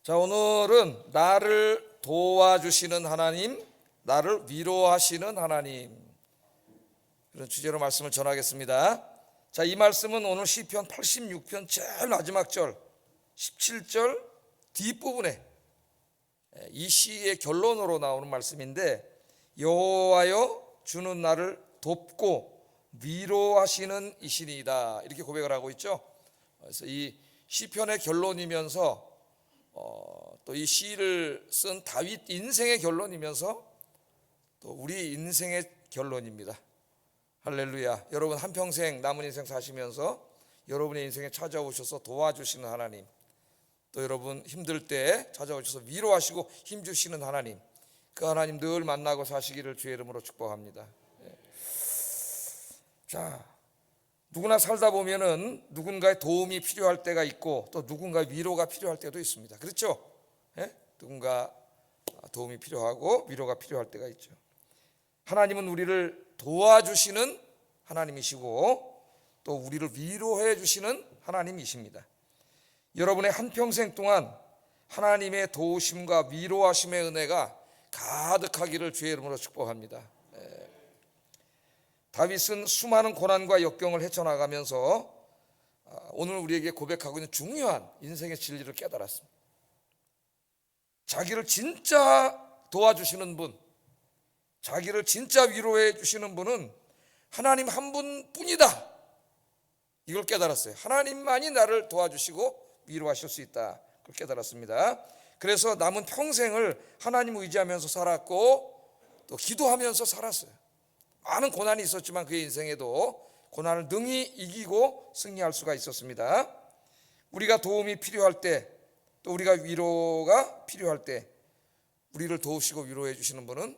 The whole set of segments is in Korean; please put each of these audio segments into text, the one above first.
자, 오늘은 나를 도와주시는 하나님, 나를 위로하시는 하나님, 그런 주제로 말씀을 전하겠습니다. 자, 이 말씀은 오늘 시편 86편 제일 마지막 절 17절 뒷부분에 이 시의 결론으로 나오는 말씀인데, 여호와여 주는 나를 돕고 위로하시는 이시니이다, 이렇게 고백을 하고 있죠. 그래서 이 시편의 결론이면서 또 이 시를 쓴 다윗 인생의 결론이면서 또 우리 인생의 결론입니다. 할렐루야. 여러분 한평생 남은 인생 사시면서 여러분의 인생에 찾아오셔서 도와주시는 하나님, 또 여러분 힘들 때 찾아오셔서 위로하시고 힘주시는 하나님, 그 하나님 늘 만나고 사시기를 주의 이름으로 축복합니다. 자, 누구나 살다 보면은 누군가의 도움이 필요할 때가 있고 또 누군가의 위로가 필요할 때도 있습니다. 그렇죠? 누군가 도움이 필요하고 위로가 필요할 때가 있죠. 하나님은 우리를 도와주시는 하나님이시고 또 우리를 위로해 주시는 하나님이십니다. 여러분의 한평생 동안 하나님의 도우심과 위로하심의 은혜가 가득하기를 주의 이름으로 축복합니다. 다윗은 수많은 고난과 역경을 헤쳐나가면서 오늘 우리에게 고백하고 있는 중요한 인생의 진리를 깨달았습니다. 자기를 진짜 도와주시는 분, 자기를 진짜 위로해 주시는 분은 하나님 한 분뿐이다, 이걸 깨달았어요. 하나님만이 나를 도와주시고 위로하실 수 있다, 그걸 깨달았습니다. 그래서 남은 평생을 하나님 의지하면서 살았고 또 기도하면서 살았어요. 많은 고난이 있었지만 그의 인생에도 고난을 능히 이기고 승리할 수가 있었습니다. 우리가 도움이 필요할 때, 또 우리가 위로가 필요할 때 우리를 도우시고 위로해 주시는 분은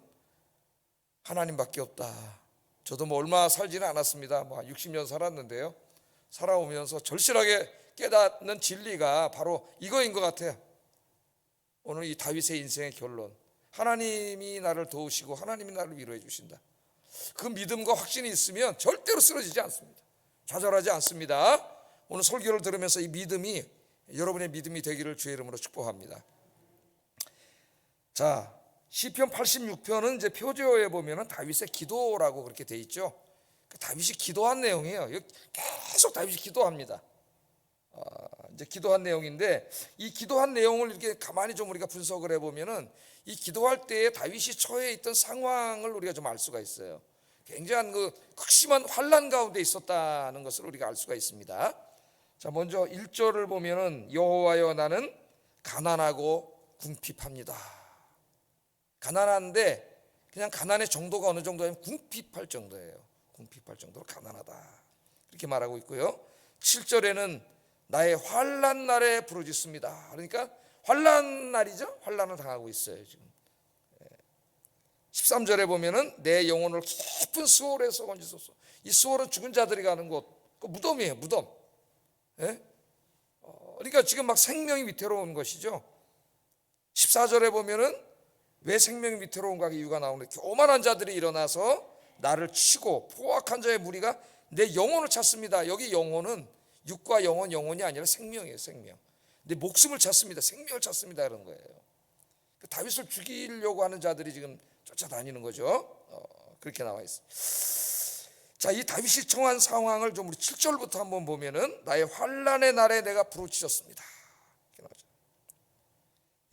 하나님밖에 없다. 저도 뭐 얼마 살지는 않았습니다. 60년 살았는데요, 살아오면서 절실하게 깨닫는 진리가 바로 이거인 것 같아요. 오늘 이 다윗의 인생의 결론, 하나님이 나를 도우시고 하나님이 나를 위로해 주신다. 그 믿음과 확신이 있으면 절대로 쓰러지지 않습니다. 좌절하지 않습니다. 오늘 설교를 들으면서 이 믿음이 여러분의 믿음이 되기를 주의 이름으로 축복합니다. 자, 시편 86편은 이제 표제어에 보면은 다윗의 기도라고 그렇게 돼 있죠. 다윗이 기도한 내용이에요. 계속 다윗이 기도합니다. 이제 기도한 내용인데, 이 기도한 내용을 이렇게 가만히 좀 우리가 분석을 해보면은 이 기도할 때에 다윗이 처해 있던 상황을 우리가 좀 알 수가 있어요. 굉장한 그 극심한 환난 가운데 있었다는 것을 우리가 알 수가 있습니다. 자, 먼저 1절을 보면은 여호와여 나는 가난하고 궁핍합니다. 가난한데 그냥 가난의 정도가 어느 정도냐면 궁핍할 정도예요. 궁핍할 정도로 가난하다, 이렇게 말하고 있고요. 7절에는 나의 환난 날에 부르짖습니다. 그러니까 환난 날이죠. 환난을 당하고 있어요 지금. 13절에 보면은 내 영혼을 깊은 수월에서 건지소서. 이 수월은 죽은 자들이 가는 곳, 그 무덤이에요, 무덤. 그러니까 지금 막 생명이 위태로운 것이죠. 14절에 보면은 왜 생명이 위태로운가 이유가 나오는데, 교만한 자들이 일어나서 나를 치고 포악한 자의 무리가 내 영혼을 찾습니다. 여기 영혼은 육과 영혼, 영혼이 아니라 생명이에요, 생명. 내 목숨을 찾습니다, 생명을 찾습니다, 이런 거예요. 다윗을 죽이려고 하는 자들이 지금 쫓아다니는 거죠. 그렇게 나와 있어요. 자, 이 다윗이 처한 상황을 좀 우리 7절부터 한번 보면은 나의 환난의 날에 내가 부르짖었습니다, 이렇게 나오죠.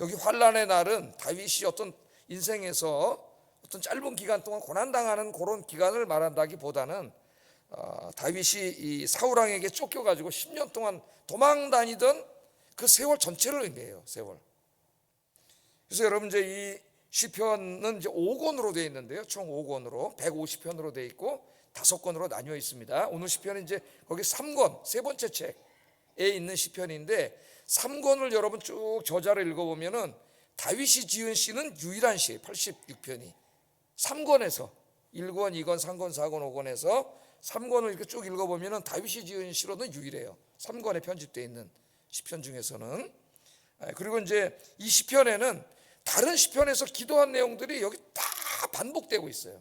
여기 환난의 날은 다윗이 어떤 인생에서 어떤 짧은 기간 동안 고난당하는 그런 기간을 말한다기보다는 다윗이 이 사울 왕에게 쫓겨가지고 10년 동안 도망 다니던 그 세월 전체를 의미해요, 세월. 그래서 여러분 이제 이 시편은 이제 5권으로 되어 있는데요, 총 5권으로 150편으로 되어 있고 5권으로 나뉘어 있습니다. 오늘 시편은 이제 거기 3권, 세 번째 책에 있는 시편인데, 3권을 여러분 쭉 저자를 읽어보면은 다윗이 지은 시는 유일한 시예요. 86편이 3권에서 1권, 2권, 3권, 4권, 5권에서 3권을 이렇게 쭉 읽어보면은 다윗이 지은 시로는 유일해요. 3권에 편집되어 있는 시편 중에서는. 그리고 이제 이 시편에는 다른 시편에서 기도한 내용들이 여기 다 반복되고 있어요.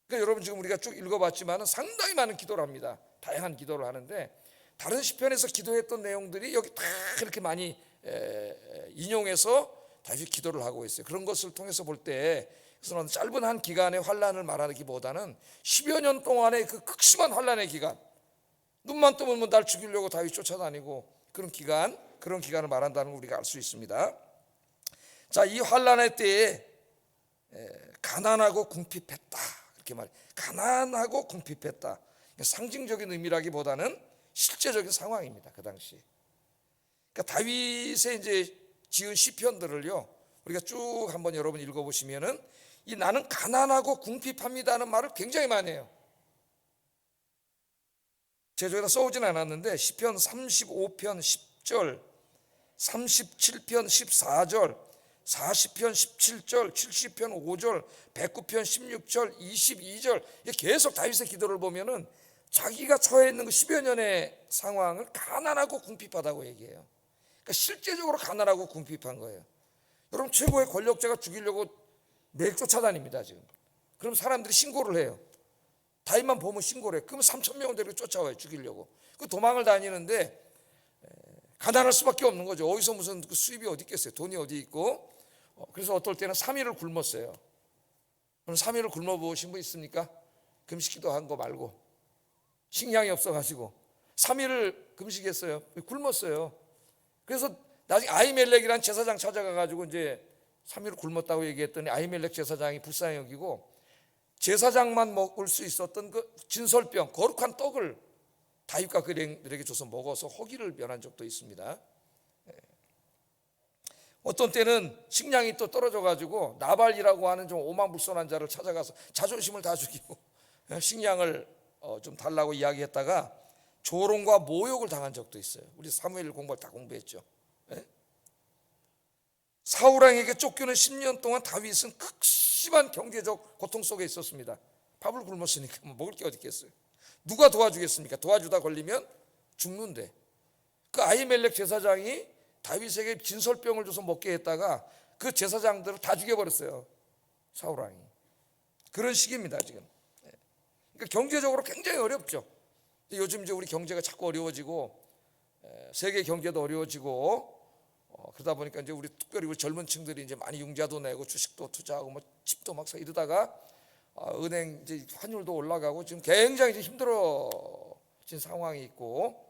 그러니까 여러분 지금 우리가 쭉 읽어봤지만 상당히 많은 기도를 합니다. 다양한 기도를 하는데 다른 시편에서 기도했던 내용들이 여기 다 그렇게 많이 인용해서 다윗이 기도를 하고 있어요. 그런 것을 통해서 볼 때 그래서 짧은 한 기간의 환란을 말하기보다는 10여 년 동안의 그 극심한 환란의 기간, 눈만 뜨면 날 죽이려고 다윗이 쫓아다니고 그런 기간을 말한다는 걸 우리가 알 수 있습니다. 자, 이 환란의 때에 가난하고 궁핍했다 이렇게 말해. 가난하고 궁핍했다. 상징적인 의미라기보다는 실제적인 상황입니다. 그 당시. 그러니까 다윗의 이제 지은 시편들을요, 우리가 쭉 한번 여러분 읽어보시면은 이 나는 가난하고 궁핍합니다는 말을 굉장히 많이 해요. 제가 써오진 않았는데 시편 35편 10절, 37편 14절, 40편 17절, 70편 5절, 109편 16절, 22절 계속 다윗의 기도를 보면은 자기가 처해 있는 그 10여 년의 상황을 가난하고 궁핍하다고 얘기해요. 그러니까 실제적으로 가난하고 궁핍한 거예요. 여러분, 최고의 권력자가 죽이려고 매일 쫓아다닙니다 지금. 그럼 사람들이 신고를 해요. 다윗만 보면 신고를 해. 그럼 3,000명을 데리고 쫓아와요, 죽이려고. 그 도망을 다니는데 가난할 수밖에 없는 거죠. 어디서 무슨 그 수입이 어디 있겠어요. 돈이 어디 있고. 그래서 어떨 때는 3일을 굶었어요. 오늘 3일을 굶어보신 분 있습니까? 금식기도 한 거 말고. 식량이 없어가지고 3일을 금식했어요. 굶었어요. 그래서 나중에 아히멜렉이라는 제사장 찾아가가지고 이제 3일을 굶었다고 얘기했더니 아히멜렉 제사장이 불쌍히 여기고 제사장만 먹을 수 있었던 그 진설병, 거룩한 떡을 다윗과 그들에게 줘서 먹어서 허기를 면한 적도 있습니다. 어떤 때는 식량이 또 떨어져가지고 나발이라고 하는 좀 오만불손한 자를 찾아가서 자존심을 다 죽이고 식량을 좀 달라고 이야기했다가 조롱과 모욕을 당한 적도 있어요. 우리 사무엘 공부를 다 공부했죠. 사울왕에게 쫓기는 10년 동안 다윗은 극심한 경제적 고통 속에 있었습니다. 밥을 굶었으니까 먹을 게 어디 있겠어요. 누가 도와주겠습니까? 도와주다 걸리면 죽는데. 그 아히멜렉 제사장이 다윗에게 진설병을 줘서 먹게 했다가 그 제사장들을 다 죽여버렸어요, 사울왕이. 그런 시기입니다 지금. 그러니까 경제적으로 굉장히 어렵죠. 요즘 이제 우리 경제가 자꾸 어려워지고 세계 경제도 어려워지고 그러다 보니까 이제 우리 특별히 우리 젊은 층들이 이제 많이 융자도 내고 주식도 투자하고 뭐 집도 막 사 이러다가 은행 이제 환율도 올라가고 지금 굉장히 이제 힘들어진 상황이 있고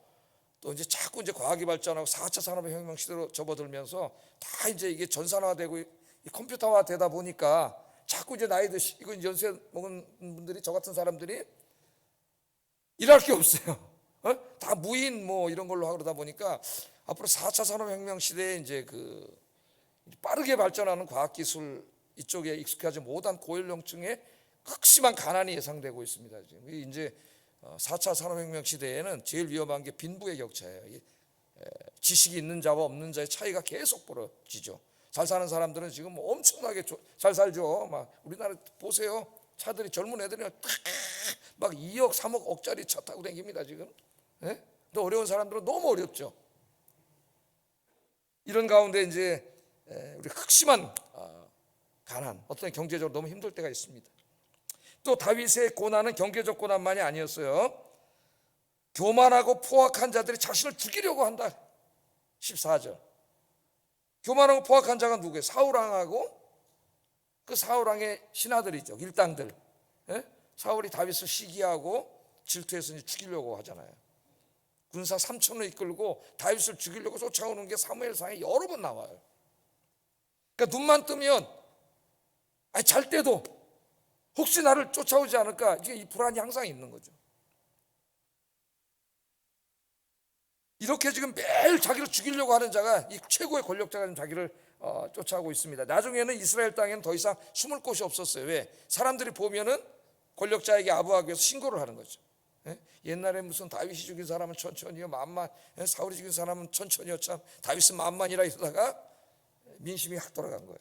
또 이제 자꾸 이제 과학이 발전하고 4차 산업혁명 시대로 접어들면서 다 이제 이게 전산화되고 컴퓨터화 되다 보니까 자꾸 이제 나이 드시고 연세 먹은 분들이 저 같은 사람들이 일할 게 없어요. 다 무인 뭐 이런 걸로 하고 그러다 보니까 앞으로 4차 산업혁명 시대에 이제 그 빠르게 발전하는 과학기술 이쪽에 익숙하지 못한 고연령층의 극심한 가난이 예상되고 있습니다. 지금 이제 4차 산업혁명 시대에는 제일 위험한 게 빈부의 격차예요. 지식이 있는 자와 없는 자의 차이가 계속 벌어지죠. 잘 사는 사람들은 지금 엄청나게 잘 살죠. 막 우리나라 보세요. 차들이 젊은 애들이 막 2억, 3억, 억짜리 차 타고 다닙니다 지금. 네? 또 어려운 사람들은 너무 어렵죠. 이런 가운데 이제 우리 극심한 가난, 어떤 경제적으로 너무 힘들 때가 있습니다. 또 다윗의 고난은 경제적 고난만이 아니었어요. 교만하고 포악한 자들이 자신을 죽이려고 한다. 14절. 교만하고 포악한 자가 누구예요? 사울왕하고 그 사울왕의 신하들이죠. 일당들. 사울이 다윗을 시기하고 질투해서 이제 죽이려고 하잖아요. 군사 3,000을 이끌고 다윗을 죽이려고 쫓아오는 게 사무엘상에 여러 번 나와요. 그러니까 눈만 뜨면 잘 때도 혹시 나를 쫓아오지 않을까, 이 불안이 항상 있는 거죠. 이렇게 지금 매일 자기를 죽이려고 하는 자가, 이 최고의 권력자가 자기를 쫓아오고 있습니다. 나중에는 이스라엘 땅에는 더 이상 숨을 곳이 없었어요. 왜? 사람들이 보면은 권력자에게 아부하기 위해서 신고를 하는 거죠. 옛날에 무슨 다윗이 죽인 사람은 천천히요 만만, 사울이 죽인 사람은 천천히요 참 다윗은 만만이라 이러다가 민심이 확 돌아간 거예요.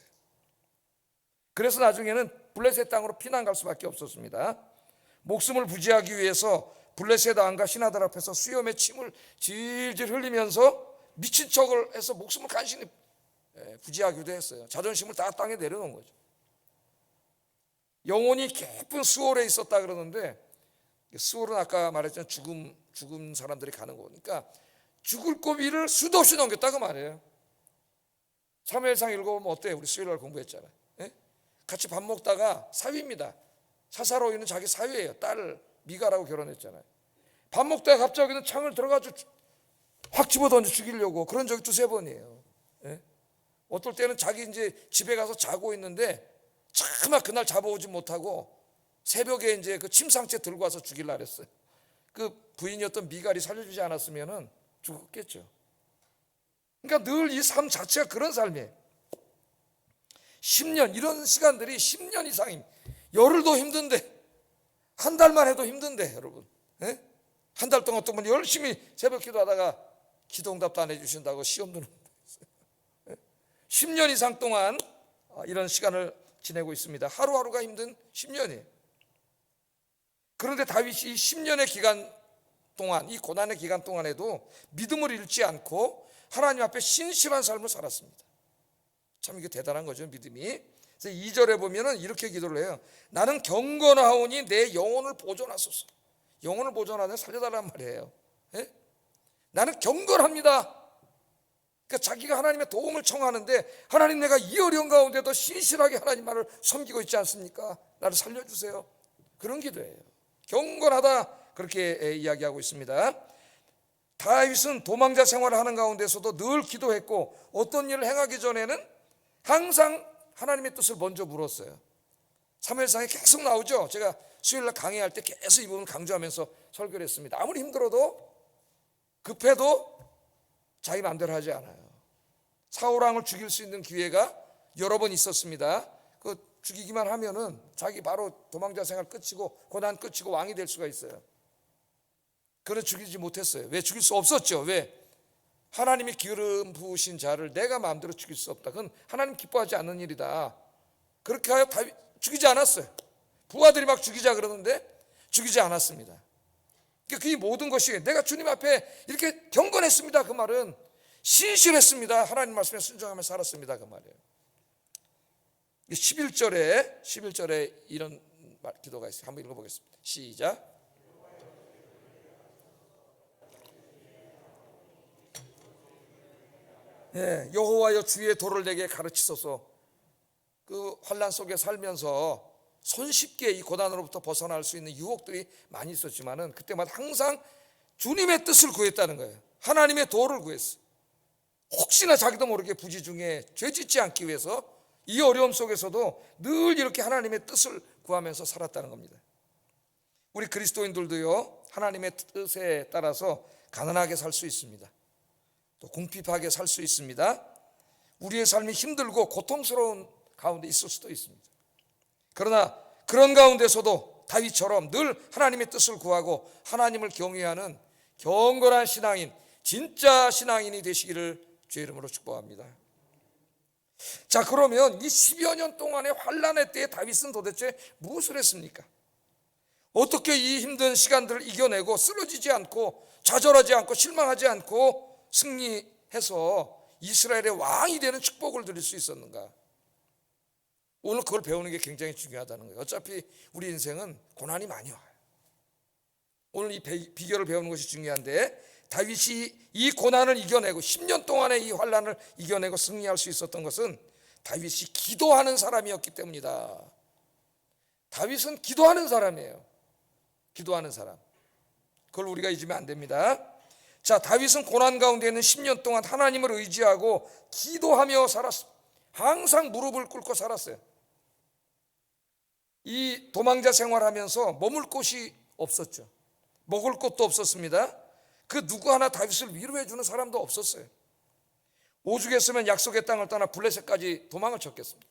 그래서 나중에는 블레셋 땅으로 피난 갈 수밖에 없었습니다. 목숨을 부지하기 위해서 블레셋 왕과 신하들 앞에서 수염에 침을 질질 흘리면서 미친 척을 해서 목숨을 간신히 부지하기도 했어요. 자존심을 다 땅에 내려놓은 거죠. 영혼이 깊은 수월에 있었다 그러는데, 수월은 아까 말했잖아요. 죽은 사람들이 가는 거니까 죽을 고비를 수도 없이 넘겼다고 말해요. 사무엘상 읽어보면 어때요? 우리 수요일날 공부했잖아요. 예? 같이 밥 먹다가 사위입니다. 사사로이는 자기 사위예요. 딸 미가라고 결혼했잖아요. 밥 먹다가 갑자기는 창을 들어가지고 확 집어던져 죽이려고 그런 적이 두세 번이에요. 예? 어떨 때는 자기 이제 집에 가서 자고 있는데 차마 그날 잡아오지 못하고 새벽에 이제 그 침상째 들고 와서 죽이려고 했어요. 그 부인이었던 미갈이 살려주지 않았으면은 죽었겠죠. 그러니까 늘 이 삶 자체가 그런 삶이에요. 10년, 이런 시간들이 10년 이상입니다. 열흘도 힘든데, 한 달만 해도 힘든데, 여러분. 예? 한 달 동안 또 열심히 새벽 기도하다가 기도응답도 안 해주신다고 시험도 못 했어요. 10년 이상 동안 이런 시간을 지내고 있습니다. 하루하루가 힘든 10년이에요. 그런데 다윗이 이 10년의 기간 동안, 이 고난의 기간 동안에도 믿음을 잃지 않고 하나님 앞에 신실한 삶을 살았습니다. 참 이게 대단한 거죠, 믿음이. 그래서 2절에 보면은 이렇게 기도를 해요. 나는 경건하오니 내 영혼을 보존하소서. 영혼을 보존하는 살려달란 말이에요. 예? 나는 경건합니다. 그러니까 자기가 하나님의 도움을 청하는데, 하나님, 내가 이 어려운 가운데도 신실하게 하나님만을 섬기고 있지 않습니까? 나를 살려주세요. 그런 기도예요. 경건하다, 그렇게 이야기하고 있습니다. 다윗은 도망자 생활을 하는 가운데서도 늘 기도했고, 어떤 일을 행하기 전에는 항상 하나님의 뜻을 먼저 물었어요. 사무엘상에 계속 나오죠. 제가 수요일날 강의할 때 계속 이 부분을 강조하면서 설교를 했습니다. 아무리 힘들어도, 급해도 자기 마음대로 하지 않아요. 사울왕을 죽일 수 있는 기회가 여러 번 있었습니다. 그 죽이기만 하면은 자기 바로 도망자 생활 끝이고 고난 끝이고 왕이 될 수가 있어요. 그래 죽이지 못했어요. 왜? 죽일 수 없었죠. 왜? 하나님이 기름 부으신 자를 내가 마음대로 죽일 수 없다. 그건 하나님 기뻐하지 않는 일이다. 그렇게 하여 다윗 죽이지 않았어요. 부하들이 막 죽이자 그러는데 죽이지 않았습니다. 그게 모든 것이 내가 주님 앞에 이렇게 경건했습니다. 그 말은 신실했습니다. 하나님 말씀에 순종하며 살았습니다. 그 말이에요. 11절에 이런 기도가 있어요. 한번 읽어보겠습니다. 시작. 네, 여호와여 주의 도를 내게 가르치소서. 그 환난 속에 살면서 손쉽게 이 고난으로부터 벗어날 수 있는 유혹들이 많이 있었지만은 그때마다 항상 주님의 뜻을 구했다는 거예요. 하나님의 도를 구했어요. 혹시나 자기도 모르게 부지 중에 죄짓지 않기 위해서 이 어려움 속에서도 늘 이렇게 하나님의 뜻을 구하면서 살았다는 겁니다. 우리 그리스도인들도요, 하나님의 뜻에 따라서 가난하게 살 수 있습니다. 또 궁핍하게 살 수 있습니다. 우리의 삶이 힘들고 고통스러운 가운데 있을 수도 있습니다. 그러나 그런 가운데서도 다윗처럼 늘 하나님의 뜻을 구하고 하나님을 경외하는 경건한 신앙인, 진짜 신앙인이 되시기를 주의 이름으로 축복합니다. 자, 그러면 이 10여 년 동안의 환난의 때에 다윗은 도대체 무엇을 했습니까? 어떻게 이 힘든 시간들을 이겨내고 쓰러지지 않고 좌절하지 않고 실망하지 않고 승리해서 이스라엘의 왕이 되는 축복을 드릴 수 있었는가? 오늘 그걸 배우는 게 굉장히 중요하다는 거예요. 어차피 우리 인생은 고난이 많이 와요. 오늘 이 비결을 배우는 것이 중요한데, 다윗이 이 고난을 이겨내고 10년 동안의 이 환난을 이겨내고 승리할 수 있었던 것은 다윗이 기도하는 사람이었기 때문이다. 다윗은 기도하는 사람이에요. 기도하는 사람. 그걸 우리가 잊으면 안 됩니다. 자, 다윗은 고난 가운데 있는 10년 동안 하나님을 의지하고 기도하며 살았습니다. 항상 무릎을 꿇고 살았어요. 이 도망자 생활하면서 머물 곳이 없었죠. 먹을 것도 없었습니다. 그 누구 하나 다윗을 위로해 주는 사람도 없었어요. 오죽했으면 약속의 땅을 떠나 블레셋까지 도망을 쳤겠습니다.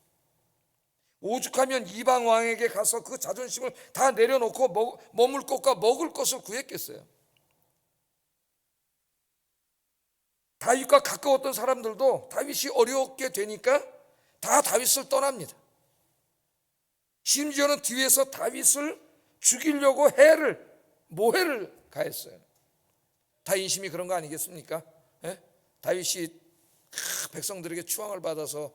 오죽하면 이방 왕에게 가서 그 자존심을 다 내려놓고 머물 곳과 먹을 것을 구했겠어요. 다윗과 가까웠던 사람들도 다윗이 어렵게 되니까 다 다윗을 떠납니다. 심지어는 뒤에서 다윗을 죽이려고 모해를 가했어요. 다 인심이 그런 거 아니겠습니까? 예? 다윗이 백성들에게 추앙을 받아서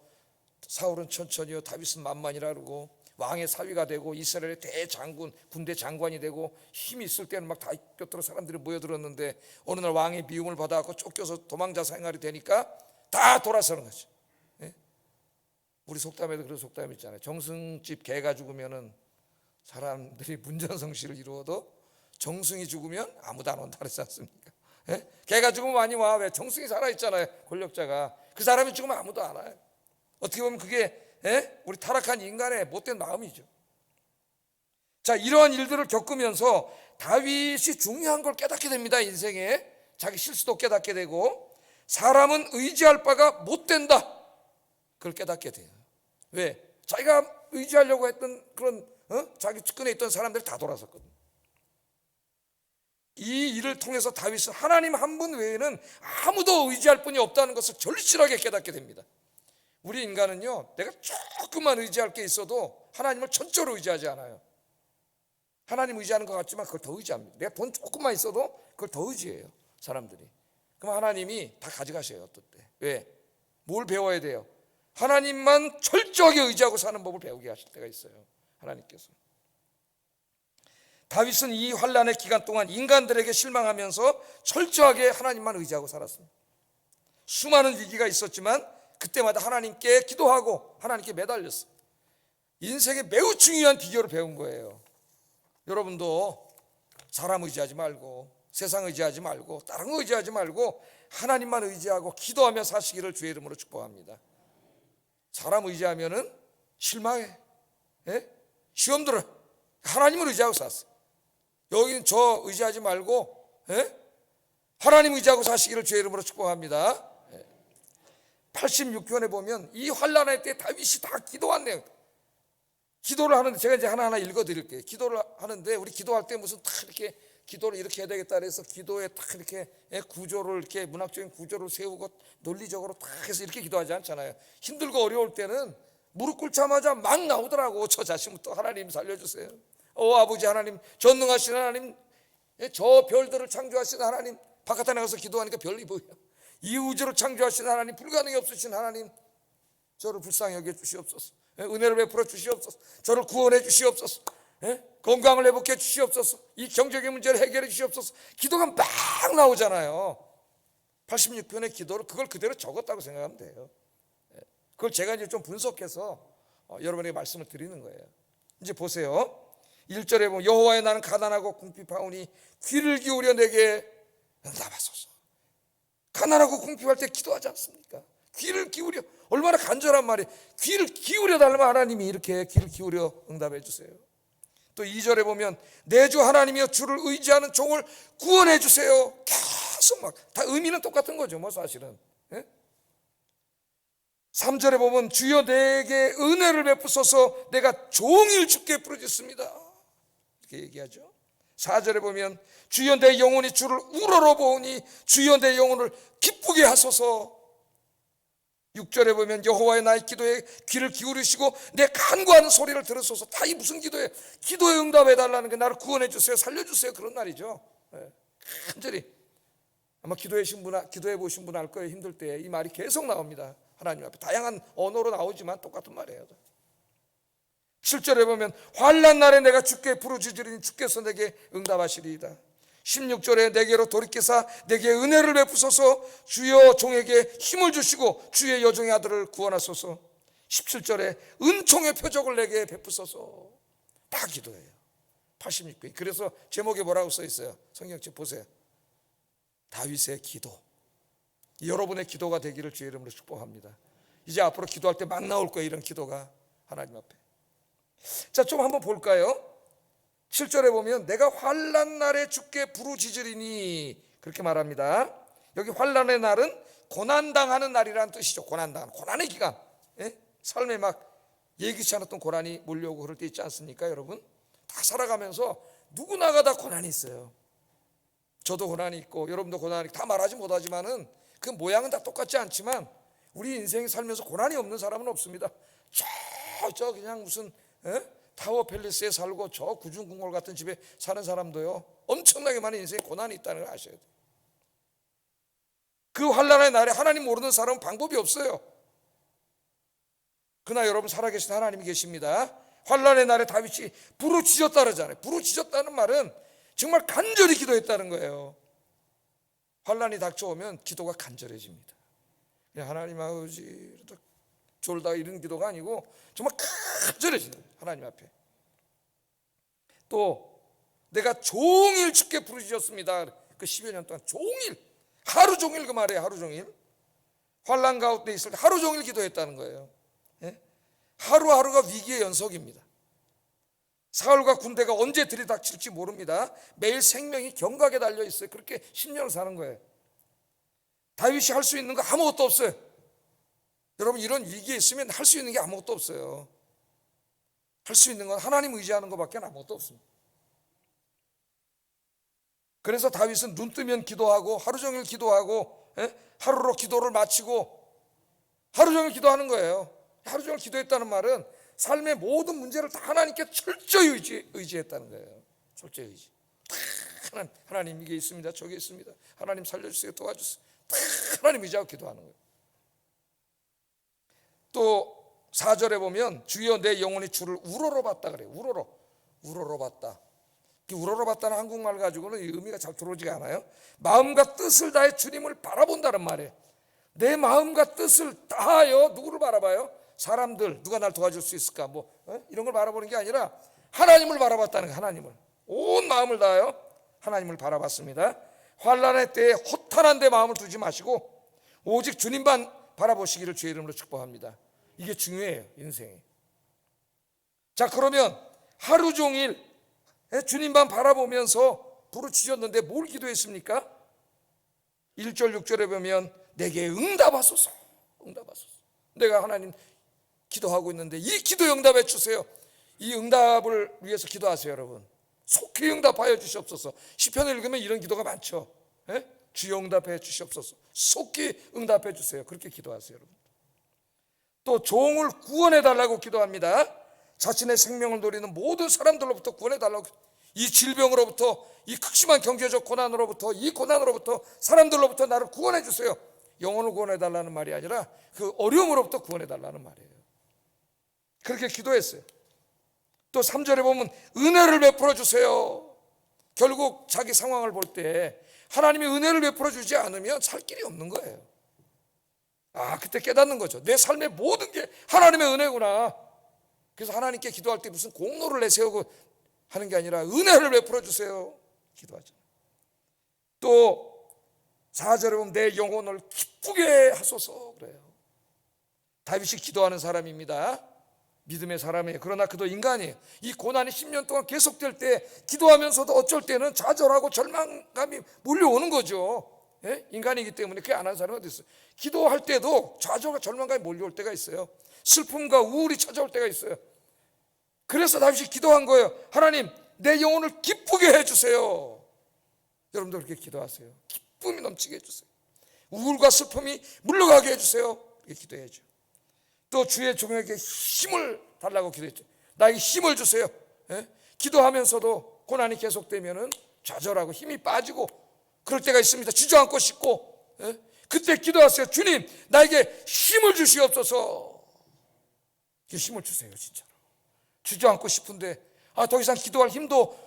사울은 천천히요, 다윗은 만만이라 그러고 왕의 사위가 되고 이스라엘의 대장군, 군대 장관이 되고 힘이 있을 때는 막 다윗 곁으로 사람들이 모여들었는데 어느 날 왕의 미움을 받아갖고 쫓겨서 도망자 생활이 되니까 다 돌아서는 거죠. 예? 우리 속담에도 그런 속담 있잖아요. 정승집 개가 죽으면은 사람들이 문전성시를 이루어도 정승이 죽으면 아무도 안 온다 그러지 않습니까? 예? 개가 죽으면 많이 와. 왜? 정승이 살아있잖아요. 권력자가. 그 사람이 죽으면 아무도 안 와요. 어떻게 보면 그게 우리 타락한 인간의 못된 마음이죠. 자, 이러한 일들을 겪으면서 다윗이 중요한 걸 깨닫게 됩니다. 인생에 자기 실수도 깨닫게 되고, 사람은 의지할 바가 못 된다, 그걸 깨닫게 돼요. 왜? 자기가 의지하려고 했던 그런 자기 측근에 있던 사람들이 다 돌아섰거든요. 이 일을 통해서 다윗은 하나님 한 분 외에는 아무도 의지할 분이 없다는 것을 절실하게 깨닫게 됩니다. 우리 인간은요, 내가 조금만 의지할 게 있어도 하나님을 전적으로 의지하지 않아요. 하나님 의지하는 것 같지만 그걸 더 의지합니다. 내가 돈 조금만 있어도 그걸 더 의지해요, 사람들이. 그럼 하나님이 다 가져가셔요, 어떨 때. 왜? 뭘 배워야 돼요? 하나님만 철저하게 의지하고 사는 법을 배우게 하실 때가 있어요, 하나님께서. 다윗은 이 환난의 기간 동안 인간들에게 실망하면서 철저하게 하나님만 의지하고 살았습니다. 수많은 위기가 있었지만 그때마다 하나님께 기도하고 하나님께 매달렸어요. 인생에 매우 중요한 비결을 배운 거예요. 여러분도 사람 의지하지 말고, 세상 의지하지 말고, 다른 거 의지하지 말고 하나님만 의지하고 기도하며 사시기를 주의 이름으로 축복합니다. 사람 의지하면은 실망해, 시험 들어. 하나님을 의지하고 샀어요. 여기는 저 의지하지 말고 하나님 의지하고 사시기를 주의 이름으로 축복합니다. 86편에 보면 이 환난의 때 다윗이 다 기도한 내용, 기도를 하는데, 제가 이제 하나하나 읽어드릴게요. 기도를 하는데, 우리 기도할 때 무슨 딱 이렇게 기도를 이렇게 해야 되겠다 그래서 기도에 딱 이렇게 구조를, 이렇게 문학적인 구조를 세우고 논리적으로 딱 해서 이렇게 기도하지 않잖아요. 힘들고 어려울 때는 무릎 꿇자마자 막 나오더라고. 저 자신부터 하나님 살려주세요. 아버지 하나님, 전능하신 하나님, 저 별들을 창조하신 하나님, 바깥에 나가서 기도하니까 별이 보여. 이 우주를 창조하신 하나님, 불가능이 없으신 하나님, 저를 불쌍히 여겨 주시옵소서. 은혜를 베풀어 주시옵소서. 저를 구원해 주시옵소서. 건강을 회복해 주시옵소서. 이 경제적인 문제를 해결해 주시옵소서. 기도가 막 나오잖아요. 86편의 기도를 그걸 그대로 적었다고 생각하면 돼요. 그걸 제가 이제 좀 분석해서 여러분에게 말씀을 드리는 거예요. 이제 보세요. 1절에 보면 여호와여, 나는 가난하고 궁핍하오니 귀를 기울여 내게 응답하소서. 가난하고 궁핍할 때 기도하지 않습니까? 귀를 기울여, 얼마나 간절한 말이에요. 귀를 기울여 달라면 하나님이 이렇게 귀를 기울여 응답해 주세요. 또 2절에 보면 내 주 하나님이여, 주를 의지하는 종을 구원해 주세요. 계속 막 다 의미는 똑같은 거죠, 뭐 사실은. 3절에 보면 주여 내게 은혜를 베푸소서, 내가 종일 주께 부르짖습니다, 이렇게 얘기하죠. 4절에 보면 주여 내 영혼이 주를 우러러보오니 주여 내 영혼을 기쁘게 하소서. 6절에 보면 여호와의 나의 기도에 귀를 기울이시고 내 간구하는 소리를 들으소서. 다 이 무슨 기도예요? 기도에 응답해 달라는 게 나를 구원해 주세요, 살려주세요, 그런 말이죠. 간절히 아마 기도해 보신 분 알 거예요. 힘들 때 이 말이 계속 나옵니다. 하나님 앞에 다양한 언어로 나오지만 똑같은 말이에요. 7절에 보면 환난 날에 내가 주께 부르짖으리니 주께서 내게 응답하시리이다. 16절에 내게로 돌이키사 내게 은혜를 베푸소서, 주여 종에게 힘을 주시고 주의 여종의 아들을 구원하소서. 17절에 은총의 표적을 내게 베푸소서. 다 기도예요. 86편. 그래서 제목에 뭐라고 써 있어요? 성경책 보세요. 다윗의 기도. 여러분의 기도가 되기를 주의 이름으로 축복합니다. 이제 앞으로 기도할 때 막 나올 거예요, 이런 기도가 하나님 앞에. 자, 좀 한번 볼까요? 7절에 보면 내가 환난 날에 주께 부르짖으리니, 그렇게 말합니다. 여기 환난의 날은 고난당하는 날이라는 뜻이죠. 고난의 기간. 삶에 막 예기치 않았던 고난이 몰려오고 그럴 때 있지 않습니까, 여러분? 다 살아가면서 누구나가 다 고난이 있어요. 저도 고난이 있고 여러분도 고난이 있고, 다 말하지 못하지만은 그 모양은 다 똑같지 않지만 우리 인생에 살면서 고난이 없는 사람은 없습니다. 저 그냥 무슨 타워 팰리스에 살고 저 구중궁궐 같은 집에 사는 사람도요, 엄청나게 많은 인생에 고난이 있다는 걸 아셔야 돼요. 그 환난의 날에 하나님 모르는 사람은 방법이 없어요. 그러나 여러분, 살아계신 하나님이 계십니다. 환난의 날에 다윗이 부르짖었다 그러잖아요. 부르짖었다는 말은 정말 간절히 기도했다는 거예요. 환난이 닥쳐오면 기도가 간절해집니다. 하나님 아버지, 졸다가 이런 기도가 아니고 정말 간절해지는 거예요, 하나님 앞에. 또 내가 종일 주께 부르짖었습니다. 그 10여 년 동안 종일, 하루 종일, 그 말이에요. 하루 종일 환난 가운데 있을 때 하루 종일 기도했다는 거예요. 예? 하루하루가 위기의 연속입니다. 사울과 군대가 언제 들이닥칠지 모릅니다. 매일 생명이 경각에 달려 있어요. 그렇게 10년을 사는 거예요. 다윗이 할 수 있는 거 아무것도 없어요. 여러분, 이런 위기에 있으면 할 수 있는 게 아무것도 없어요. 할 수 있는 건 하나님 의지하는 것밖에 아무것도 없습니다. 그래서 다윗은 눈 뜨면 기도하고 하루 종일 기도하고, 하루로 기도를 마치고 하루 종일 기도하는 거예요. 하루 종일 기도했다는 말은 삶의 모든 문제를 다 하나님께 철저히 의지했다는 거예요. 철저히 의지. 하나님 이게 있습니다, 저게 있습니다, 하나님 살려주세요, 도와주세요, 하나님 의지하고 기도하는 거예요. 또 4절에 보면 주여 내 영혼이 주를 우러러봤다 그래요. 우러러봤다. 우러러봤다는 한국말 가지고는 의미가 잘 들어오지가 않아요. 마음과 뜻을 다해 주님을 바라본다는 말이에요. 내 마음과 뜻을 다하여 누구를 바라봐요? 사람들, 누가 날 도와줄 수 있을까, 이런 걸 바라보는 게 아니라 하나님을 바라봤다는 거예요. 하나님을 온 마음을 다하여 하나님을 바라봤습니다. 환난의 때에 허탄한 데 마음을 두지 마시고 오직 주님만 바라보시기를 주의 이름으로 축복합니다. 이게 중요해요, 인생에. 자, 그러면 하루 종일 주님만 바라보면서 부르짖었는데 뭘 기도했습니까? 1절 6절에 보면 내게 응답하소서. 내가 하나님 기도하고 있는데 이 기도 응답해 주세요. 이 응답을 위해서 기도하세요, 여러분. 속히 응답하여 주시옵소서. 시편을 읽으면 이런 기도가 많죠. 주여 응답해 주시옵소서. 속히 응답해 주세요. 그렇게 기도하세요, 여러분. 또 종을 구원해 달라고 기도합니다. 자신의 생명을 노리는 모든 사람들로부터 구원해 달라고. 이 질병으로부터, 이 극심한 경제적 고난으로부터, 이 고난으로부터, 사람들로부터 나를 구원해 주세요. 영혼을 구원해 달라는 말이 아니라 그 어려움으로부터 구원해 달라는 말이에요. 그렇게 기도했어요. 또 3절에 보면 은혜를 베풀어 주세요. 결국 자기 상황을 볼 때 하나님이 은혜를 베풀어 주지 않으면 살 길이 없는 거예요. 그때 깨닫는 거죠. 내 삶의 모든 게 하나님의 은혜구나. 그래서 하나님께 기도할 때 무슨 공로를 내세우고 하는 게 아니라 은혜를 베풀어 주세요, 기도하죠. 또 4절에 보면 내 영혼을 기쁘게 하소서 그래요. 다윗이 기도하는 사람입니다. 믿음의 사람이에요. 그러나 그도 인간이에요. 이 고난이 10년 동안 계속될 때 기도하면서도 어쩔 때는 좌절하고 절망감이 몰려오는 거죠. 인간이기 때문에 그게 안 하는 사람이 어디 있어요? 기도할 때도 좌절과 절망감이 몰려올 때가 있어요. 슬픔과 우울이 찾아올 때가 있어요. 그래서 다윗이 기도한 거예요. 하나님, 내 영혼을 기쁘게 해주세요. 여러분도 그렇게 기도하세요. 기쁨이 넘치게 해주세요. 우울과 슬픔이 물러가게 해주세요. 그렇게 기도해야죠. 또 주의 종에게 힘을 달라고 기도했죠. 나에게 힘을 주세요. 기도하면서도 고난이 계속되면은 좌절하고 힘이 빠지고 그럴 때가 있습니다. 주저앉고 싶고, 그때 기도하세요. 주님, 나에게 힘을 주시옵소서. 힘을 주세요, 진짜로. 주저앉고 싶은데 더 이상 기도할 힘도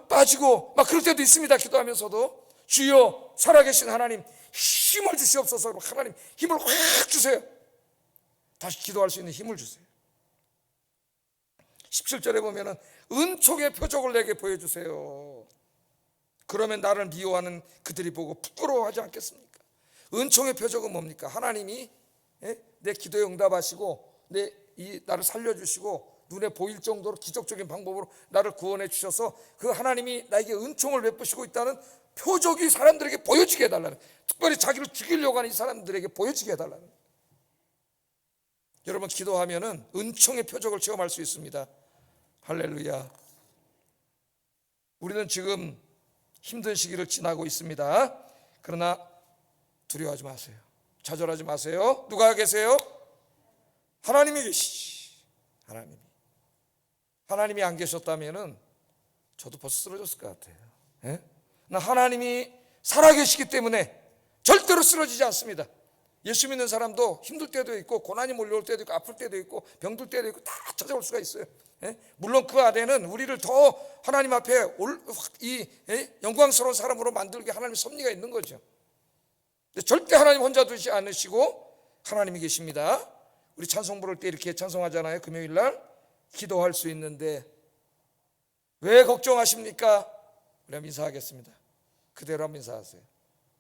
빠지고 막 그럴 때도 있습니다. 기도하면서도 주여 살아계신 하나님 힘을 주시옵소서. 하나님 힘을 확 주세요. 다시 기도할 수 있는 힘을 주세요. 17절에 보면은 은총의 표적을 내게 보여주세요. 그러면 나를 미워하는 그들이 보고 부끄러워하지 않겠습니까? 은총의 표적은 뭡니까? 하나님이 내 기도에 응답하시고 나를 살려주시고 눈에 보일 정도로 기적적인 방법으로 나를 구원해 주셔서 그 하나님이 나에게 은총을 베푸시고 있다는 표적이 사람들에게 보여지게 해달라는, 특별히 자기를 죽이려고 하는 이 사람들에게 보여지게 해달라는. 여러분, 기도하면은 은총의 표적을 체험할 수 있습니다. 할렐루야. 우리는 지금 힘든 시기를 지나고 있습니다. 그러나 두려워하지 마세요. 좌절하지 마세요. 누가 계세요? 하나님이 계시지. 하나님이 안 계셨다면은 저도 벌써 쓰러졌을 것 같아요. 나 하나님이 살아계시기 때문에 절대로 쓰러지지 않습니다. 예수 믿는 사람도 힘들 때도 있고 고난이 몰려올 때도 있고 아플 때도 있고 병들 때도 있고 다 찾아올 수가 있어요. 물론 그 안에는 우리를 더 하나님 앞에 영광스러운 사람으로 만들게 하나님의 섭리가 있는 거죠. 절대 하나님 혼자 두지 않으시고 하나님이 계십니다. 우리 찬송 부를 때 이렇게 찬송하잖아요. 금요일 날 기도할 수 있는데 왜 걱정하십니까? 우리 한번 인사하겠습니다. 그대로 한번 인사하세요.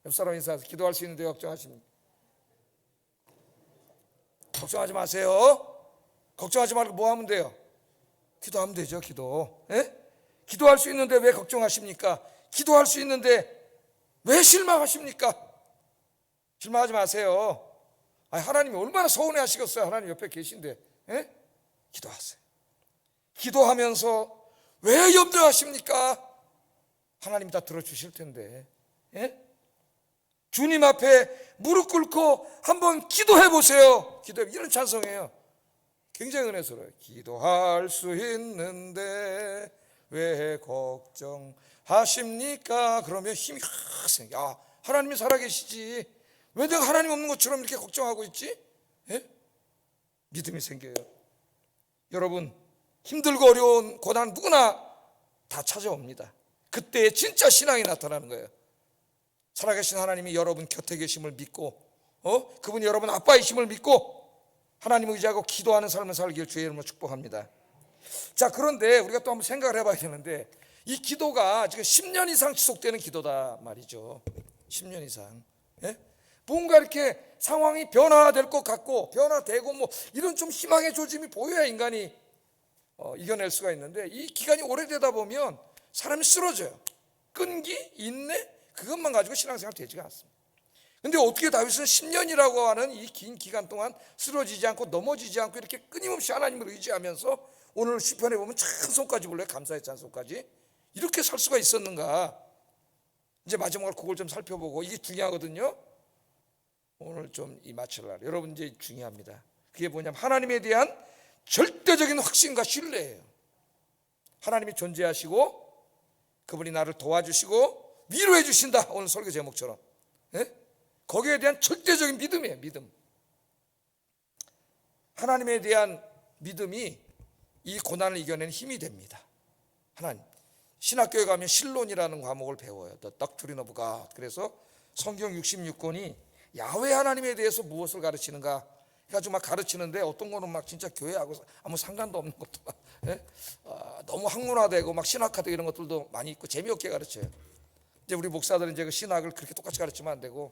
옆 사람 인사하세요. 기도할 수 있는데 걱정하십니까? 걱정하지 마세요. 걱정하지 말고 뭐 하면 돼요? 기도하면 되죠. 기도. 예? 기도할 수 있는데 왜 걱정하십니까? 기도할 수 있는데 왜 실망하십니까? 실망하지 마세요. 아니, 하나님이 얼마나 서운해 하시겠어요. 하나님 옆에 계신데. 예? 기도하세요. 기도하면서 왜 염려하십니까? 하나님이 다 들어주실 텐데. 예? 주님 앞에 무릎 꿇고 한번 기도해 보세요. 기도해. 이런 찬송이에요. 굉장히 은혜스러워요. 기도할 수 있는데 왜 걱정하십니까? 그러면 힘이 확 생겨. 아, 하나님이 살아계시지. 왜 내가 하나님 없는 것처럼 이렇게 걱정하고 있지? 예? 믿음이 생겨요. 여러분, 힘들고 어려운 고난 누구나 다 찾아옵니다. 그때 진짜 신앙이 나타나는 거예요. 살아계신 하나님이 여러분 곁에 계심을 믿고, 그분이 여러분 아빠이심을 믿고 하나님을 의지하고 기도하는 삶을 살기를 주의 이름으로 축복합니다. 자, 그런데 우리가 또 한번 생각을 해봐야 되는데, 이 기도가 지금 10년 이상 지속되는 기도다 말이죠. 10년 이상. 예? 뭔가 이렇게 상황이 변화될 것 같고 변화되고 뭐 이런 좀 희망의 조짐이 보여야 인간이 이겨낼 수가 있는데, 이 기간이 오래되다 보면 사람이 쓰러져요. 끈기, 인내, 그것만 가지고 신앙생활 되지가 않습니다. 근데 어떻게 다윗은 10년이라고 하는 이 긴 기간 동안 쓰러지지 않고 넘어지지 않고 이렇게 끊임없이 하나님을 의지하면서 오늘 시편에 보면 찬송까지 불러요. 감사의 찬송까지. 이렇게 살 수가 있었는가? 이제 마지막으로 그걸 좀 살펴보고, 이게 중요하거든요. 오늘 좀 이 마칠라. 여러분, 이제 중요합니다. 그게 뭐냐면 하나님에 대한 절대적인 확신과 신뢰예요. 하나님이 존재하시고 그분이 나를 도와주시고 위로해 주신다. 오늘 설교 제목처럼. 예? 거기에 대한 절대적인 믿음이에요. 믿음. 하나님에 대한 믿음이 이 고난을 이겨내는 힘이 됩니다. 하나님. 신학교에 가면 신론이라는 과목을 배워요. The Doctrine of God. 그래서 성경 66권이 야훼 하나님에 대해서 무엇을 가르치는가 해가지고 막 가르치는데, 어떤 거는 막 진짜 교회하고 아무 상관도 없는 것도 막, 예? 너무 학문화되고 막 신학화되고 이런 것들도 많이 있고 재미없게 가르쳐요. 이제 우리 목사들은 이제 그 신학을 그렇게 똑같이 가르치면 안 되고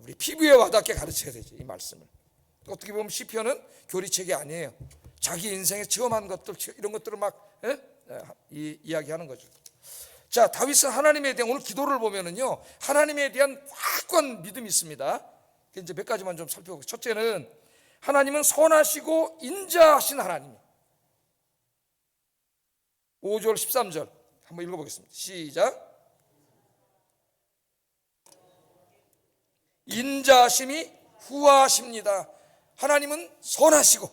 우리 피부에 와닿게 가르쳐야 되지, 이 말씀을. 어떻게 보면 시편은 교리책이 아니에요. 자기 인생에 체험한 것들, 이런 것들을 막 이야기하는 거죠. 자, 다윗은 하나님에 대한, 오늘 기도를 보면은요, 하나님에 대한 확고한 믿음이 있습니다. 이제 몇 가지만 좀 살펴보고, 첫째는 하나님은 선하시고 인자하신 하나님. 5절 13절 한번 읽어보겠습니다. 시작. 인자하심이 후하십니다. 하나님은 선하시고,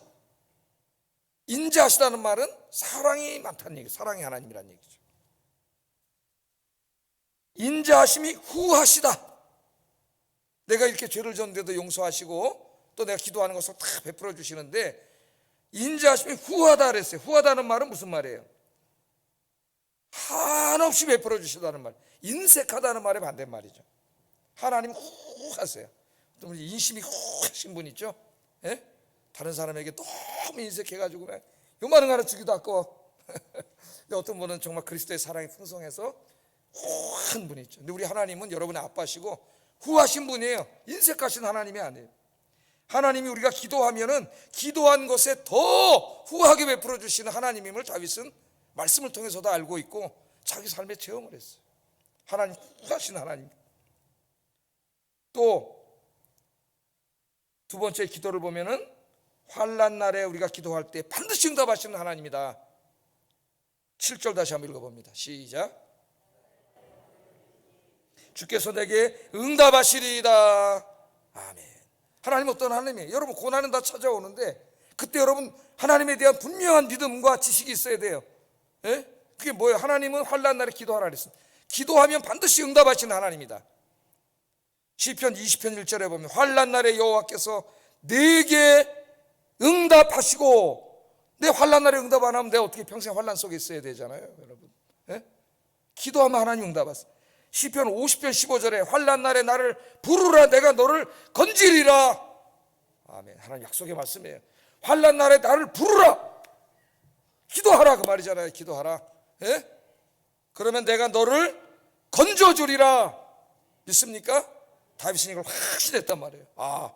인자하시다는 말은 사랑이 많다는 얘기죠. 사랑이 하나님이라는 얘기죠. 인자하심이 후하시다. 내가 이렇게 죄를 졌는데도 용서하시고 또 내가 기도하는 것을 다 베풀어 주시는데, 인자하심이 후하다 그랬어요. 후하다는 말은 무슨 말이에요? 한없이 베풀어 주시다는 말. 인색하다는 말의 반대말이죠. 하나님 후하세요. 또 우리 인심이 후하신 분 있죠? 예? 다른 사람에게 너무 인색해가지고 요만한 거 하나 주기도 아까워. 근데 어떤 분은 정말 그리스도의 사랑이 풍성해서 후한 분이 있죠. 근데 우리 하나님은 여러분의 아빠시고 후하신 분이에요. 인색하신 하나님이 아니에요. 하나님이 우리가 기도하면은 기도한 것에 더 후하게 베풀어 주시는 하나님임을 다윗은 말씀을 통해서도 알고 있고 자기 삶에 체험을 했어요. 하나님 후하신 하나님. 또 두 번째 기도를 보면은 환난 날에 우리가 기도할 때 반드시 응답하시는 하나님이다. 7절 다시 한번 읽어봅니다. 시작. 주께서 내게 응답하시리이다. 아멘. 하나님 어떤 하나님이에요? 여러분, 고난은 다 찾아오는데 그때 여러분 하나님에 대한 분명한 믿음과 지식이 있어야 돼요. 예? 그게 뭐예요? 하나님은 환난 날에 기도하라 그랬습니다. 기도하면 반드시 응답하시는 하나님이다. 시편 20편 1절에 보면 환난 날에 여호와께서 내게 응답하시고, 내 환난 날에 응답 안 하면 내가 어떻게 평생 환난 속에 있어야 되잖아요, 여러분. 예? 기도하면 하나님 응답하세요. 시편 50편 15절에 환난 날에 나를 부르라, 내가 너를 건지리라. 아멘. 하나님 약속의 말씀이에요. 환난 날에 나를 부르라. 기도하라 그 말이잖아요. 기도하라. 예? 그러면 내가 너를 건져주리라. 믿습니까? 다윗은 이걸 확신했단 말이에요. 아,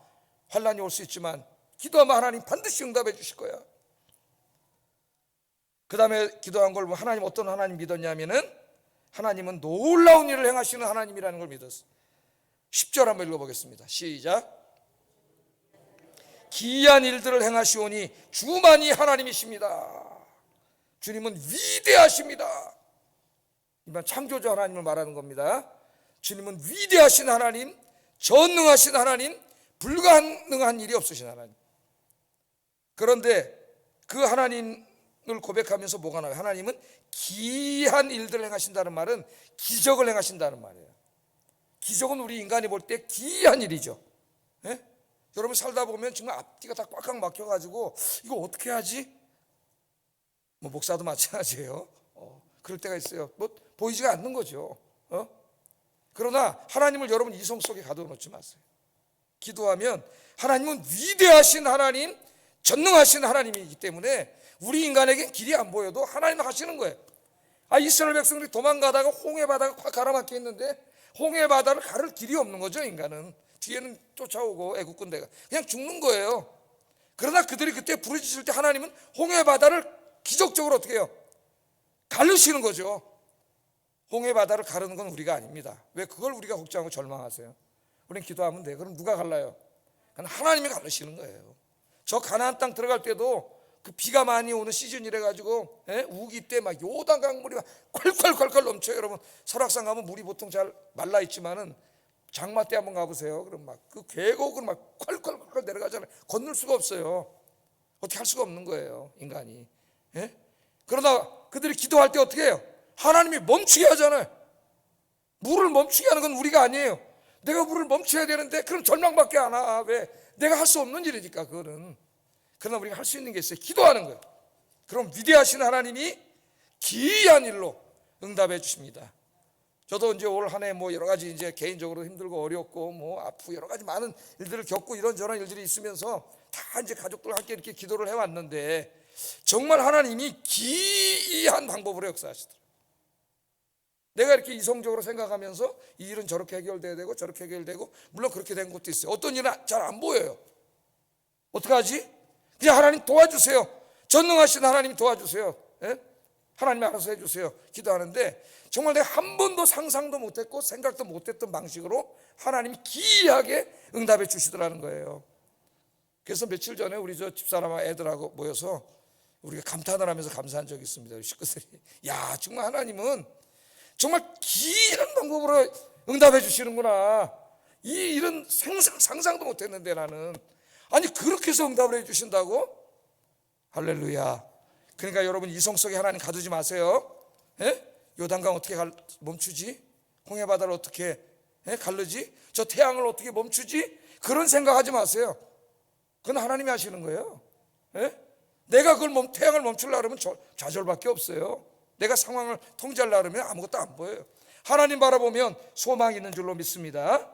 환난이 올 수 있지만 기도하면 하나님 반드시 응답해 주실 거야. 그 다음에 기도한 걸 하나님 어떤 하나님 믿었냐면은 하나님은 놀라운 일을 행하시는 하나님이라는 걸 믿었어요. 10절 한번 읽어보겠습니다. 시작. 기이한 일들을 행하시오니 주만이 하나님이십니다. 주님은 위대하십니다. 이만 창조주 하나님을 말하는 겁니다. 주님은 위대하신 하나님, 전능하신 하나님, 불가능한 일이 없으신 하나님. 그런데 그 하나님을 고백하면서 뭐가 나와요? 하나님은 기이한 일들을 행하신다는 말은 기적을 행하신다는 말이에요. 기적은 우리 인간이 볼 때 기이한 일이죠. 예? 여러분 살다 보면 정말 앞뒤가 다 꽉꽉 막혀가지고 이거 어떻게 하지? 뭐 목사도 마찬가지예요. 그럴 때가 있어요. 뭐 보이지가 않는 거죠. 그러나 하나님을 여러분 이성 속에 가둬놓지 마세요. 기도하면 하나님은 위대하신 하나님, 전능하신 하나님이기 때문에 우리 인간에겐 길이 안 보여도 하나님 하시는 거예요. 이스라엘 백성들이 도망가다가 홍해 바다가 콱 가라막혀 있는데 홍해 바다를 가를 길이 없는 거죠. 인간은 뒤에는 쫓아오고 애국 군대가 그냥 죽는 거예요. 그러나 그들이 그때 부르짖을 때 하나님은 홍해 바다를 기적적으로 어떻게 해요? 가르시는 거죠. 홍해 바다를 가르는 건 우리가 아닙니다. 왜 그걸 우리가 걱정하고 절망하세요? 우리는 기도하면 돼. 그럼 누가 갈라요? 하나님이 가르시는 거예요. 저 가나안 땅 들어갈 때도 그 비가 많이 오는 시즌이래 가지고 우기 때 막 요단강 물이 막 콸콸콸콸 넘쳐요. 여러분 설악산 가면 물이 보통 잘 말라 있지만은 장마 때 한번 가보세요. 그럼 막 그 계곡을 막 콸콸콸 내려가잖아요. 건널 수가 없어요. 어떻게 할 수가 없는 거예요, 인간이. 그러나 그들이 기도할 때 어떻게 해요? 하나님이 멈추게 하잖아요. 물을 멈추게 하는 건 우리가 아니에요. 내가 물을 멈춰야 되는데 그럼 절망밖에 안 와. 왜? 내가 할 수 없는 일이니까 그거는. 그러나 우리가 할 수 있는 게 있어요. 기도하는 거예요. 그럼 위대하신 하나님이 기이한 일로 응답해 주십니다. 저도 이제 올 한 해 뭐 여러 가지 이제 개인적으로 힘들고 어렵고 뭐 아프고 여러 가지 많은 일들을 겪고 이런저런 일들이 있으면서 다 이제 가족들과 함께 이렇게 기도를 해왔는데 정말 하나님이 기이한 방법으로 역사하시더라고요. 내가 이렇게 이성적으로 생각하면서 이 일은 저렇게 해결돼야 되고 저렇게 해결되고 물론 그렇게 된 것도 있어요. 어떤 일은 잘 안 보여요. 어떡하지? 그냥 하나님 도와주세요. 전능하신 하나님 도와주세요. 하나님이 알아서 해주세요. 기도하는데 정말 내가 한 번도 상상도 못했고 생각도 못했던 방식으로 하나님이 기이하게 응답해 주시더라는 거예요. 그래서 며칠 전에 우리 저 집사람과 애들하고 모여서 우리가 감탄을 하면서 감사한 적이 있습니다. 우리 식구들이 야 정말 하나님은 정말 기이한 방법으로 응답해 주시는구나. 이 일은 상상도 못했는데 나는 아니 그렇게 해서 응답을 해 주신다고? 할렐루야. 그러니까 여러분 이성 속에 하나님 가두지 마세요. 요단강 어떻게 멈추지? 홍해 바다를 어떻게 가르지? 저 태양을 어떻게 멈추지? 그런 생각하지 마세요. 그건 하나님이 하시는 거예요. 내가 그걸 태양을 멈추려고 하면 좌절밖에 없어요. 내가 상황을 통제하려고 하면 아무것도 안 보여요. 하나님 바라보면 소망이 있는 줄로 믿습니다.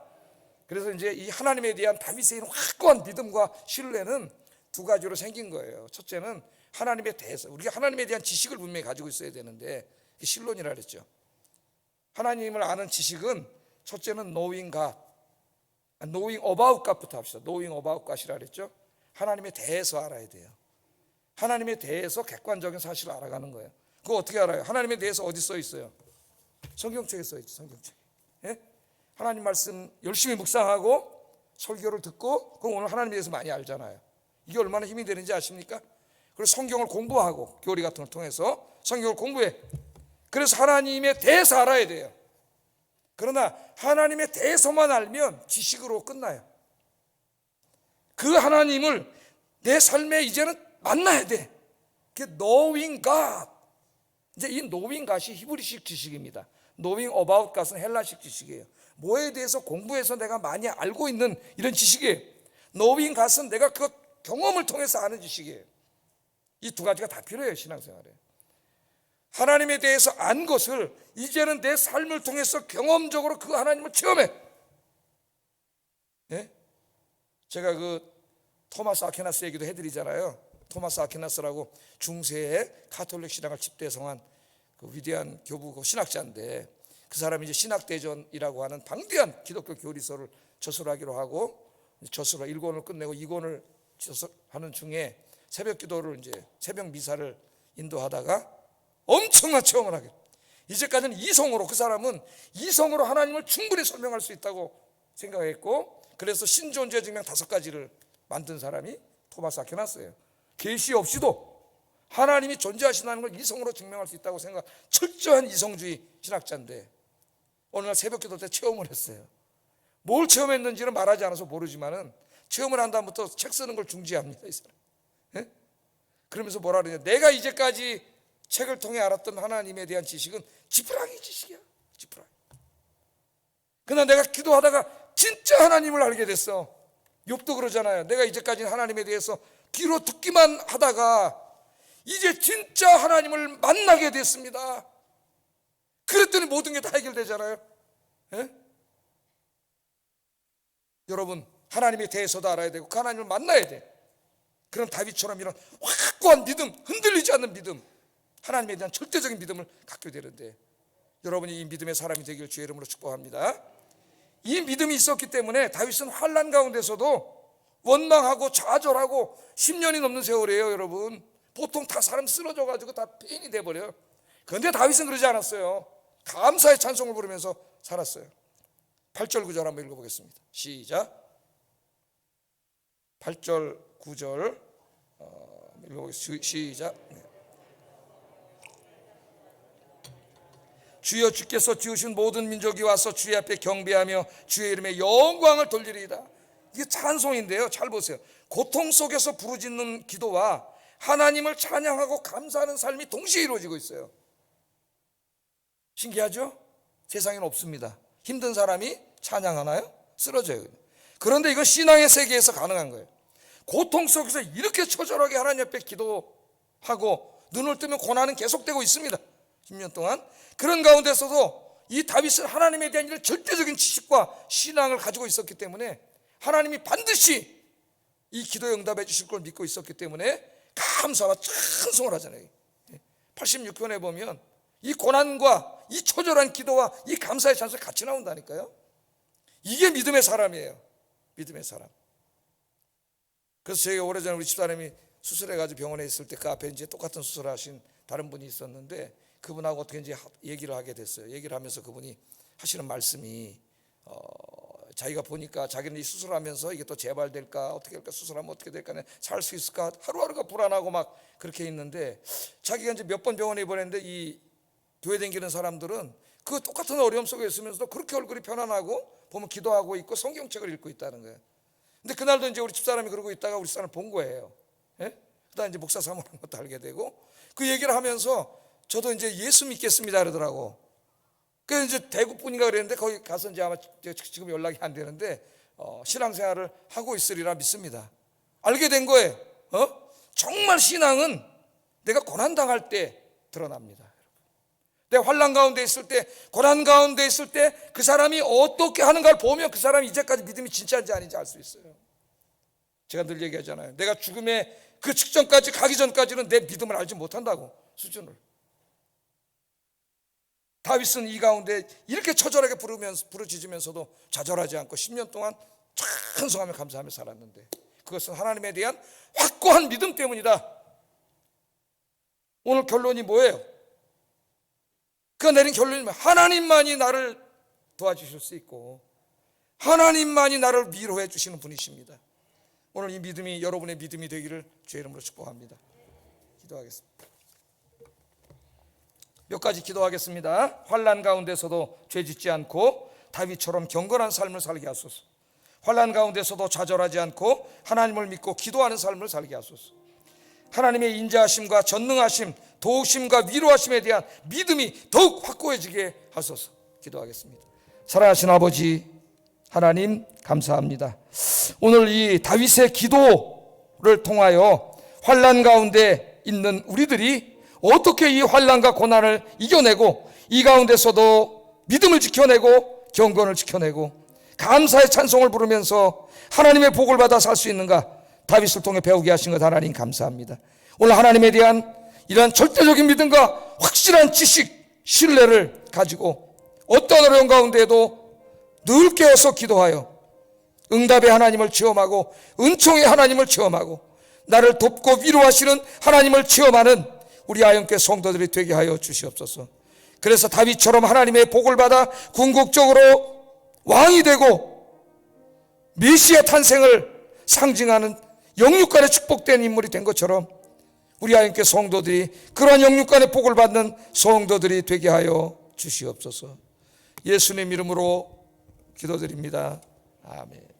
그래서 이제 이 하나님에 대한 다윗의 이런 확고한 믿음과 신뢰는 두 가지로 생긴 거예요. 첫째는 하나님에 대해서 우리가 하나님에 대한 지식을 분명히 가지고 있어야 되는데 신론이라 그랬죠. 하나님을 아는 지식은 첫째는 knowing God, knowing about God부터 합시다. knowing about God이라 그랬죠. 하나님에 대해서 알아야 돼요. 하나님에 대해서 객관적인 사실을 알아가는 거예요. 그거 어떻게 알아요? 하나님에 대해서 어디 써 있어요? 성경책에 써 있죠. 성경책. 하나님 말씀 열심히 묵상하고 설교를 듣고 그럼 오늘 하나님에 대해서 많이 알잖아요. 이게 얼마나 힘이 되는지 아십니까? 그래서 성경을 공부하고 교리 같은 걸 통해서 성경을 공부해. 그래서 하나님에 대해서 알아야 돼요. 그러나 하나님에 대해서만 알면 지식으로 끝나요. 그 하나님을 내 삶에 이제는 만나야 돼. 그게 knowing God. 이제 이 knowing God이 히브리식 지식입니다. knowing about God은 헬라식 지식이에요. 뭐에 대해서 공부해서 내가 많이 알고 있는 이런 지식이에요. knowing God은 내가 그 경험을 통해서 아는 지식이에요. 이 두 가지가 다 필요해요. 신앙생활에. 하나님에 대해서 안 것을 이제는 내 삶을 통해서 경험적으로 그 하나님을 체험해. 제가 그 토마스 아퀴나스 얘기도 해드리잖아요. 토마스 아퀴나스라고 중세의 가톨릭 신학을 집대성한 그 위대한 교부 신학자인데, 그 사람이 이제 신학대전이라고 하는 방대한 기독교 교리서를 저술하기로 하고, 저술을 1권을 끝내고 2권을 하는 중에 새벽 기도를 이제 새벽 미사를 인도하다가 엄청난 체험을 하게. 이제까지는 이성으로, 그 사람은 이성으로 하나님을 충분히 설명할 수 있다고 생각했고, 그래서 신존재 증명 5가지를 만든 사람이 토마스 아퀴나스예요. 계시 없이도 하나님이 존재하신다는 걸 이성으로 증명할 수 있다고 생각, 철저한 이성주의 신학자인데 어느 날 새벽 기도 때 체험을 했어요. 뭘 체험했는지는 말하지 않아서 모르지만은 체험을 한 다음부터 책 쓰는 걸 중지합니다, 이 사람. 예? 그러면서 뭐라 그러냐, 내가 이제까지 책을 통해 알았던 하나님에 대한 지식은 지푸라기 지식이야, 지푸라기. 그러나 내가 기도하다가 진짜 하나님을 알게 됐어. 욥도 그러잖아요. 내가 이제까지 하나님에 대해서 귀로 듣기만 하다가 이제 진짜 하나님을 만나게 됐습니다. 그랬더니 모든 게 다 해결되잖아요. 예? 여러분, 하나님에 대해서도 알아야 되고 그 하나님을 만나야 돼. 그런 다윗처럼 이런 확고한 믿음, 흔들리지 않는 믿음, 하나님에 대한 절대적인 믿음을 갖게 되는데, 여러분이 이 믿음의 사람이 되길 주의 이름으로 축복합니다. 이 믿음이 있었기 때문에 다윗은 환난 가운데서도 원망하고 좌절하고 10년이 넘는 세월이에요, 여러분. 보통 다 사람 쓰러져가지고 다 폐인이 돼버려요. 그런데 다윗은 그러지 않았어요. 감사의 찬송을 부르면서 살았어요. 8절 9절 한번 읽어보겠습니다. 시작. 8절 9절 읽어보겠습니다. 시작. 주여, 주께서 지으신 모든 민족이 와서 주의 앞에 경배하며 주의 이름에 영광을 돌리리이다. 이게 찬송인데요, 잘 보세요. 고통 속에서 부르짖는 기도와 하나님을 찬양하고 감사하는 삶이 동시에 이루어지고 있어요. 신기하죠? 세상에는 없습니다. 힘든 사람이 찬양하나요? 쓰러져요. 그런데 이건 신앙의 세계에서 가능한 거예요. 고통 속에서 이렇게 처절하게 하나님 앞에 기도하고 눈을 뜨면 고난은 계속되고 있습니다. 10년 동안. 그런 가운데서도 이 다윗은 하나님에 대한 이런 절대적인 지식과 신앙을 가지고 있었기 때문에 하나님이 반드시 이 기도에 응답해 주실 걸 믿고 있었기 때문에 감사와 찬송을 하잖아요. 86편에 보면 이 고난과 이 초절한 기도와 이 감사의 찬송이 같이 나온다니까요. 이게 믿음의 사람이에요. 믿음의 사람. 그래서 제가 오래전에 우리 집사람이 수술해가지고 병원에 있을 때 그 앞에 이제 똑같은 수술을 하신 다른 분이 있었는데, 그분하고 어떻게 이제 얘기를 하게 됐어요. 얘기를 하면서 그분이 하시는 말씀이 자기가 보니까 자기는 이 수술하면서 이게 또 재발될까, 어떻게 할까, 수술하면 어떻게 될까, 살 수 있을까, 하루하루가 불안하고 막 그렇게 있는데, 자기가 이제 몇 번 병원에 입원했는데 이 교회 다니는 사람들은 그 똑같은 어려움 속에 있으면서도 그렇게 얼굴이 편안하고 보면 기도하고 있고 성경책을 읽고 있다는 거예요. 근데 그날도 이제 우리 집사람이 그러고 있다가 우리 집사람을 본 거예요. 예? 그다음 이제 목사 사모하는 것도 알게 되고, 그 얘기를 하면서 저도 이제 예수 믿겠습니다 그러더라고. 그래서 이제 대구뿐인가 그랬는데 거기 가서 이제 아마 지금 연락이 안 되는데 신앙생활을 하고 있으리라 믿습니다. 알게 된 거예요. 정말 신앙은 내가 고난 당할 때 드러납니다. 내가 환난 가운데 있을 때, 고난 가운데 있을 때 그 사람이 어떻게 하는가를 보면 그 사람이 이제까지 믿음이 진짜인지 아닌지 알 수 있어요. 제가 늘 얘기하잖아요. 내가 죽음의 그 직전까지 가기 전까지는 내 믿음을 알지 못한다고, 수준을. 다윗은 이 가운데 이렇게 처절하게 부르짖으면서도 좌절하지 않고 10년 동안 찬송하며 감사하며 살았는데, 그것은 하나님에 대한 확고한 믿음 때문이다. 오늘 결론이 뭐예요? 그가 내린 결론이 하나님만이 나를 도와주실 수 있고 하나님만이 나를 위로해 주시는 분이십니다. 오늘 이 믿음이 여러분의 믿음이 되기를 주의 이름으로 축복합니다. 기도하겠습니다. 몇 가지 기도하겠습니다. 환난 가운데서도 죄짓지 않고 다윗처럼 경건한 삶을 살게 하소서. 환난 가운데서도 좌절하지 않고 하나님을 믿고 기도하는 삶을 살게 하소서. 하나님의 인자하심과 전능하심, 도우심과 위로하심에 대한 믿음이 더욱 확고해지게 하소서. 기도하겠습니다. 사랑하신 아버지 하나님, 감사합니다. 오늘 이 다윗의 기도를 통하여 환난 가운데 있는 우리들이 어떻게 이 환난과 고난을 이겨내고 이 가운데서도 믿음을 지켜내고 경건을 지켜내고 감사의 찬송을 부르면서 하나님의 복을 받아 살 수 있는가, 다윗을 통해 배우게 하신 것 하나님 감사합니다. 오늘 하나님에 대한 이러한 절대적인 믿음과 확실한 지식, 신뢰를 가지고 어떤 어려운 가운데에도 늘 깨어서 기도하여 응답의 하나님을 체험하고 은총의 하나님을 체험하고 나를 돕고 위로하시는 하나님을 체험하는 우리 아영교회 성도들이 되게 하여 주시옵소서. 그래서 다윗처럼 하나님의 복을 받아 궁극적으로 왕이 되고 메시아 탄생을 상징하는 영육간의 축복된 인물이 된 것처럼 우리 아영교회 성도들이 그러한 영육간의 복을 받는 성도들이 되게 하여 주시옵소서. 예수님 이름으로 기도드립니다. 아멘.